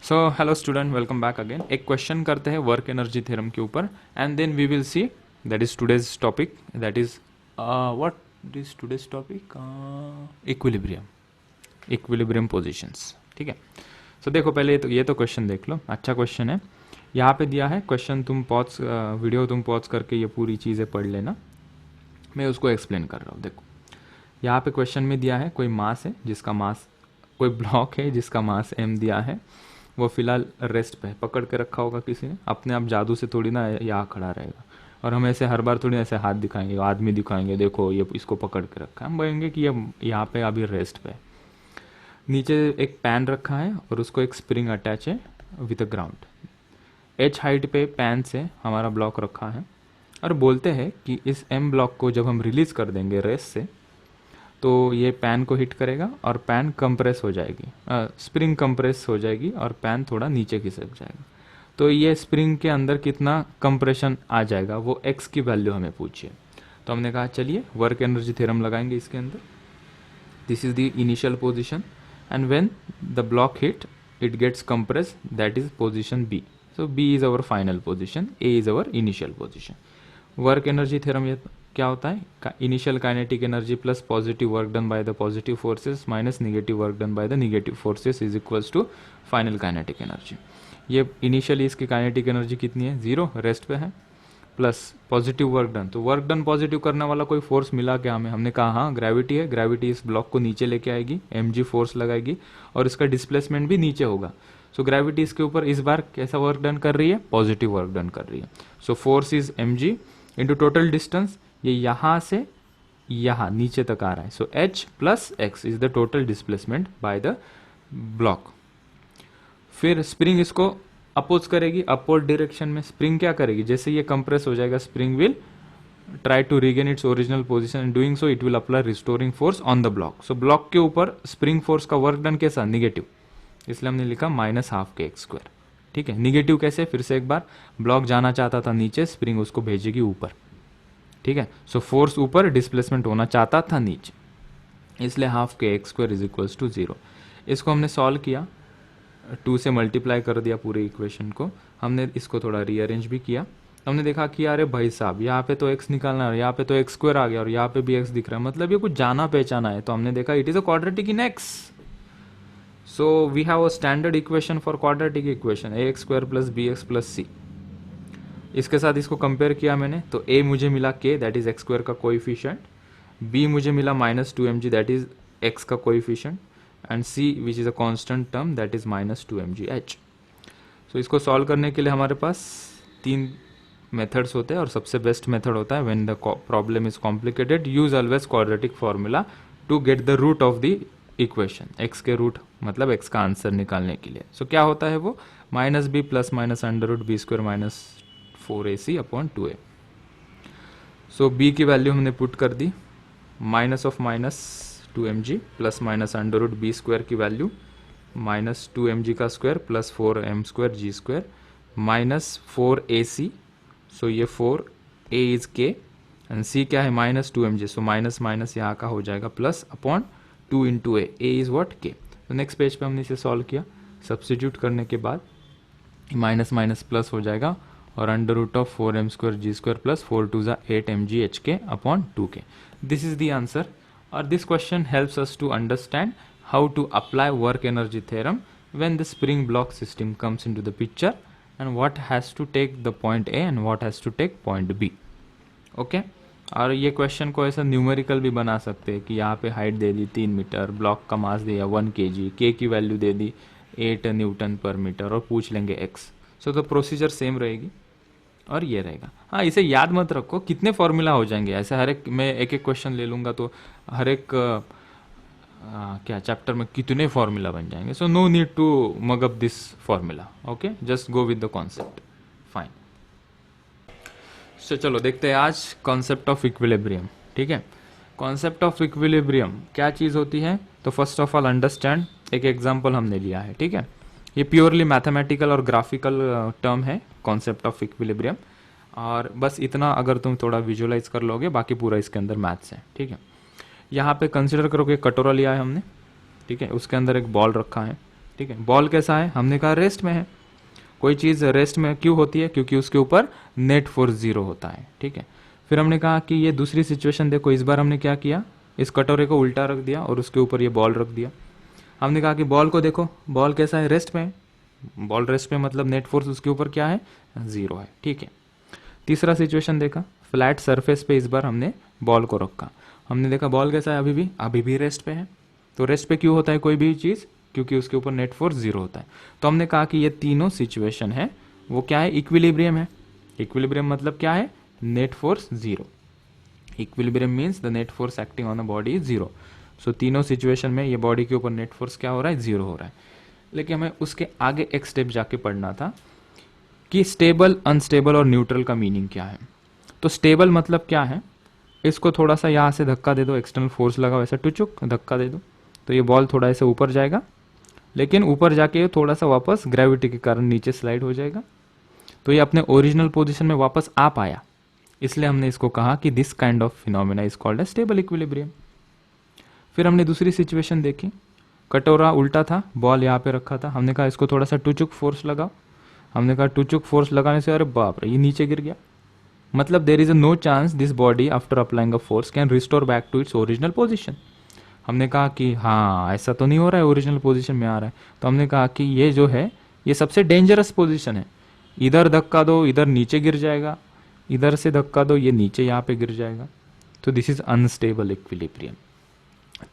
सो hello student, welcome back again. एक question करते हैं वर्क एनर्जी थ्योरम के ऊपर and then we will see that is today's topic, that is what is today's topic, equilibrium, equilibrium positions. ठीक है, सो देखो पहले ये तो क्वेश्चन देख लो, अच्छा क्वेश्चन है। यहाँ पे दिया है क्वेश्चन, तुम पॉज वीडियो तुम पॉज करके ये पूरी चीज़ें पढ़ लेना, मैं उसको एक्सप्लेन कर रहा हूँ। देखो यहाँ पे क्वेश्चन में दिया है कोई मास है जिसका मास, कोई ब्लॉक है जिसका मास m दिया है, वो फिलहाल रेस्ट पे है, पकड़ के रखा होगा किसी ने, अपने आप जादू से थोड़ी ना यहाँ खड़ा रहेगा। और हम ऐसे हर बार थोड़ी ऐसे हाथ दिखाएंगे, आदमी दिखाएंगे, देखो ये इसको पकड़ के रखा है, हम बोलेंगे कि ये यहाँ पे अभी रेस्ट पे है। नीचे एक पैन रखा है और उसको एक स्प्रिंग अटैच है with a ground. h height पे पैन से हमारा ब्लॉक रखा है और बोलते हैं कि इस m ब्लॉक को जब हम रिलीज कर देंगे रेस्ट से तो ये पैन को हिट करेगा और पैन कंप्रेस हो जाएगी, स्प्रिंग कंप्रेस हो जाएगी और पैन थोड़ा नीचे खिसक जाएगा। तो ये स्प्रिंग के अंदर कितना कंप्रेशन आ जाएगा वो x की वैल्यू हमें पूछिए। तो हमने कहा चलिए वर्क एनर्जी थ्योरम लगाएंगे इसके अंदर। This is the initial position and when the block hit it gets compress, that is position B। So B is our final position, A is our initial position. Work energy theorem ये क्या होता है, initial kinetic energy plus positive work done by the positive forces minus negative work done by the negative forces is equals to final kinetic energy. ये initially इसकी kinetic energy कितनी है, 0, rest पे है, प्लस पॉजिटिव वर्क डन, तो work done positive करने वाला कोई फोर्स मिला क्या हमें, हमने कहा हाँ ग्रेविटी है, ग्रेविटी इस ब्लॉक को नीचे लेके आएगी, mg फोर्स लगाएगी और इसका डिस्प्लेसमेंट भी नीचे होगा। सो ग्रेविटी इसके ऊपर इस बार कैसा वर्क डन कर रही है, पॉजिटिव वर्क डन कर रही है। So force is mg into total distance, ये यहाँ से यहाँ नीचे तक आ रहा है, so h plus x is the total displacement by the block. फिर स्प्रिंग इसको अपोज करेगी, अपवर्ड डायरेक्शन में स्प्रिंग क्या करेगी, जैसे ये कंप्रेस हो जाएगा spring will try to regain its original position and doing so it will apply restoring force on the block. So block के ऊपर स्प्रिंग फोर्स का वर्क डन कैसा, निगेटिव, इसलिए हमने लिखा -12kx²। ठीक है, निगेटिव कैसे, फिर से एक बार, ब्लॉक जाना चाहता था नीचे, स्प्रिंग उसको भेजेगी ऊपर। ठीक है, सो फोर्स ऊपर, डिस्प्लेसमेंट होना चाहता था नीचे, इसलिए ½ kx² इज इक्वल्स टू 0। इसको हमने सॉल्व किया, 2 से मल्टीप्लाई कर दिया पूरे इक्वेशन को, हमने इसको थोड़ा रीअरेंज भी किया। हमने देखा कि अरे भाई साहब यहाँ पे तो x निकालना है, यहाँ पे तो x² आ गया और यहाँ पे भी x दिख रहा है, मतलब ये कुछ जाना पहचाना है। तो हमने देखा it is a quadratic in x। So we have a standard equation for quadratic equation, ax² plus bx plus c। इसके साथ इसको कंपेयर किया मैंने, तो a मुझे मिला k, दैट इज x² का कोएफिशिएंट, b मुझे मिला -2mg, दैट इज x का coefficient, and c which is a constant term, that is -2mgh। सो इसको सॉल्व करने के लिए हमारे पास 3 मेथड्स होते हैं और सबसे बेस्ट मेथड होता है when the problem is complicated, use always quadratic formula to get the root of the equation, x के रूट मतलब x का आंसर निकालने के लिए। सो क्या होता है वो, -b plus minus √b² minus 4ac upon 2a। So b की वैल्यू हमने पुट कर दी, -2mg प्लस माइनस √b² की वैल्यू -2mg का square plus 4m² g² minus 4ac। सो ये 4a is k and c क्या है -2mg, सो माइनस माइनस यहाँ का हो जाएगा plus upon 2 into a is what k। तो नेक्स्ट पेज पे हमने इसे सॉल्व किया, सब्स्टिट्यूट करने के बाद माइनस माइनस प्लस हो जाएगा और √4m² g² plus 4 2 8mg hk upon 2k। This is the answer. और this question helps us to understand how to apply work energy theorem when the spring block system comes into the picture and what has to take the point A and what has to take point B. Okay और ये question को ऐसा numerical भी बना सकते हैं कि यहाँ पे हाइट दे दी 3 मीटर, ब्लॉक का मास दिया 1 kg, k की वैल्यू दे दी 8 न्यूटन पर मीटर और पूछ लेंगे x। सो तो प्रोसीजर सेम रहेगी और ये रहेगा। हाँ, इसे याद मत रखो, कितने फॉर्मूला हो जाएंगे ऐसे, हर एक मैं एक एक क्वेश्चन ले लूँगा तो हर एक क्या चैप्टर में कितने फॉर्मूला बन जाएंगे। So no need to mug up this formula, okay, just go with the concept, fine. So चलो देखते हैं आज कॉन्सेप्ट ऑफ इक्विलिब्रियम। ठीक है, कॉन्सेप्ट ऑफ इक्विलिब्रियम क्या चीज़ होती है, तो फर्स्ट ऑफ ऑल अंडरस्टैंड, एक एग्जाम्पल हमने लिया है। ठीक है, ये प्योरली मैथमेटिकल और ग्राफिकल टर्म है कॉन्सेप्ट ऑफ इक्विलिब्रियम, और बस इतना अगर तुम थोड़ा विजुअलाइज कर लोगे, बाकी पूरा इसके अंदर मैथ्स है। ठीक है, यहाँ पे कंसिडर करो कि कटोरा लिया है हमने, ठीक है, उसके अंदर एक बॉल रखा है, ठीक है। बॉल कैसा है, हमने कहा रेस्ट में है। कोई चीज़ रेस्ट में क्यों होती है, क्योंकि उसके ऊपर नेट फोर्स जीरो होता है, ठीक है। फिर हमने कहा कि ये दूसरी सिचुएशन देखो, इस बार हमने क्या किया, इस कटोरे को उल्टा रख दिया और उसके ऊपर ये बॉल रख दिया। हमने कहा कि बॉल को देखो, बॉल कैसा है, रेस्ट में है। बॉल रेस्ट में मतलब नेट फोर्स उसके ऊपर क्या है, जीरो है, ठीक है। तीसरा सिचुएशन देखा, फ्लैट सरफेस पे इस बार हमने बॉल को रखा। हमने देखा बॉल कैसा है, अभी भी रेस्ट पे है। तो रेस्ट पे क्यों होता है कोई भी चीज़, क्योंकि उसके ऊपर नेट फोर्स जीरो होता है। तो हमने कहा कि ये तीनों सिचुएशन है वो क्या है, इक्विलिब्रियम है। इक्विलिब्रियम मतलब क्या है, net force zero. Equilibrium means the net force acting on the body is zero. So तीनों सिचुएशन में ये बॉडी के ऊपर नेट फोर्स क्या हो रहा है, जीरो हो रहा है। लेकिन हमें उसके आगे एक स्टेप जाके पढ़ना था कि स्टेबल, अनस्टेबल और न्यूट्रल का मीनिंग क्या है। तो स्टेबल मतलब क्या है, इसको थोड़ा सा यहाँ से धक्का दे दो, एक्सटर्नल फोर्स लगाओ, ऐसा टुचुक धक्का दे दो तो ये बॉल थोड़ा ऐसे ऊपर जाएगा, लेकिन ऊपर जाके थोड़ा सा वापस ग्रेविटी के कारण नीचे स्लाइड हो जाएगा। तो ये अपने ओरिजिनल पोजीशन में वापस आ पाया, इसलिए हमने इसको कहा कि this kind of phenomena is called a stable equilibrium. फिर हमने दूसरी सिचुएशन देखी, कटोरा उल्टा था, बॉल यहाँ पे रखा था। हमने कहा इसको थोड़ा सा टुचुक फोर्स लगाओ। हमने कहा टुचुक फोर्स लगाने से अरे बाप रे ये नीचे गिर गया। मतलब there is a no chance this body after applying a force can restore back to its original position. हमने कहा कि हाँ ऐसा तो नहीं हो रहा है, ओरिजिनल पोजीशन में आ रहा है। तो हमने कहा कि ये जो है ये सबसे डेंजरस पोजीशन है। इधर धक्का दो, इधर नीचे गिर जाएगा, इधर से धक्का दो, ये नीचे यहाँ पे गिर जाएगा। तो दिस इज अनस्टेबल इक्विलिब्रियम।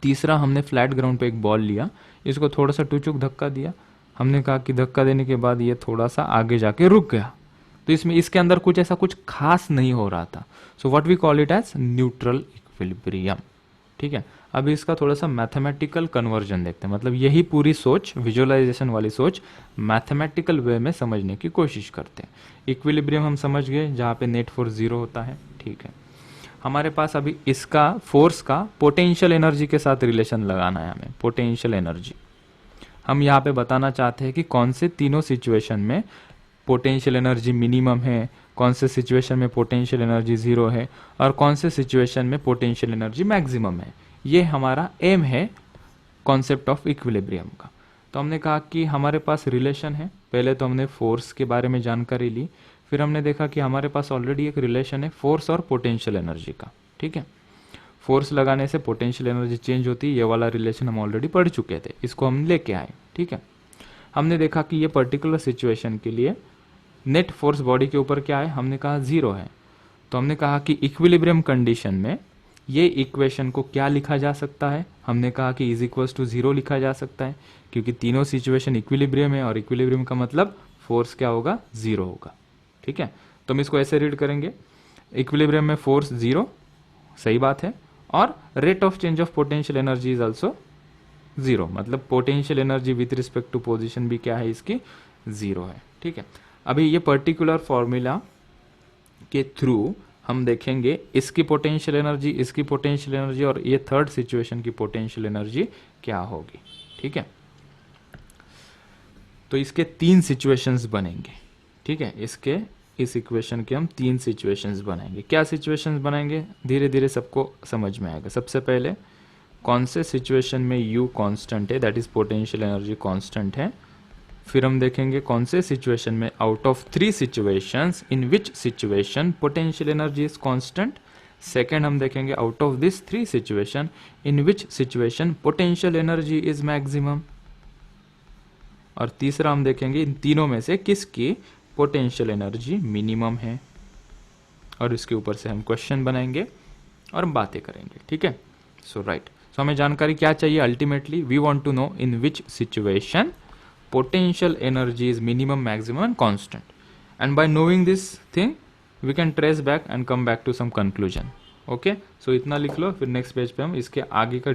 तीसरा, हमने फ्लैट ग्राउंड पे एक बॉल लिया, इसको थोड़ा सा टुचुक धक्का दिया। हमने कहा कि धक्का देने के बाद ये थोड़ा सा आगे जाके रुक गया। तो इसमें इसके अंदर कुछ ऐसा कुछ खास नहीं हो रहा था। So what we call it as neutral equilibrium, ठीक है। अभी इसका थोड़ा सा मैथमेटिकल कन्वर्जन देखते हैं, मतलब यही पूरी सोच, विजुअलाइजेशन वाली सोच मैथमेटिकल वे में समझने की कोशिश करते हैं। इक्विलिब्रियम हम समझ गए, जहाँ पे नेट फोर्स जीरो होता है, ठीक है। हमारे पास अभी इसका फोर्स का पोटेंशियल एनर्जी के साथ रिलेशन लगाना है हमें। पोटेंशियल एनर्जी हम यहाँ पे बताना चाहते हैं कि कौन से तीनों सिचुएशन में पोटेंशियल एनर्जी मिनिमम है, कौन से सिचुएशन में पोटेंशियल एनर्जी जीरो है और कौन से सिचुएशन में पोटेंशियल एनर्जी मैक्सिमम है। ये हमारा एम है कॉन्सेप्ट ऑफ इक्विलिब्रियम का। तो हमने कहा कि हमारे पास रिलेशन है। पहले तो हमने फोर्स के बारे में जानकारी ली, फिर हमने देखा कि हमारे पास ऑलरेडी एक रिलेशन है फोर्स और पोटेंशियल एनर्जी का, ठीक है। फोर्स लगाने से पोटेंशियल एनर्जी चेंज होती है, ये वाला रिलेशन हम ऑलरेडी पढ़ चुके थे, इसको हम लेके आए, ठीक है। हमने देखा कि ये पर्टिकुलर सिचुएशन के लिए नेट फोर्स बॉडी के ऊपर क्या है, हमने कहा जीरो है। तो हमने कहा कि इक्विलिब्रियम कंडीशन में ये इक्वेशन को क्या लिखा जा सकता है, हमने कहा कि इज इक्वल्स टू जीरो लिखा जा सकता है, क्योंकि तीनों सिचुएशन इक्विलिब्रियम है और इक्विलिब्रियम का मतलब फोर्स क्या होगा, जीरो होगा, ठीक है। तो हम इसको ऐसे रीड करेंगे, इक्विलिब्रियम में फोर्स जीरो, सही बात है, और rate of change of potential energy is also zero, मतलब potential energy with respect to position भी क्या है, इसकी जीरो है, ठीक है। अभी ये पर्टिकुलर फॉर्मूला के थ्रू हम देखेंगे इसकी पोटेंशियल एनर्जी, इसकी पोटेंशियल एनर्जी और ये थर्ड सिचुएशन की पोटेंशियल एनर्जी क्या होगी, ठीक है। तो इसके तीन सिचुएशंस बनेंगे, ठीक है। इस इक्वेशन के हम तीन सिचुएशंस बनाएंगे। क्या सिचुएशंस बनाएंगे, धीरे धीरे सबको समझ में आएगा। सबसे पहले कौन से सिचुएशन में u कांस्टेंट है, that is potential energy constant है। फिर हम देखेंगे कौन से सिचुएशन में out of three situations in which situation potential energy is constant. Second हम देखेंगे out of this three situation in which situation potential energy is maximum. और तीसरा हम देखेंगे इन तीनों में से किसकी पोटेंशियल एनर्जी मिनिमम है, और इसके ऊपर से हम क्वेश्चन बनाएंगे और बातें करेंगे, ठीक है। सो राइट, सो हमें जानकारी क्या चाहिए, ultimately we want to know in which situation potential energy is minimum, maximum and constant, and by knowing this thing we can trace back and come back to some conclusion. Okay, so इतना लिख लो, फिर next page पे हम इसके आगे का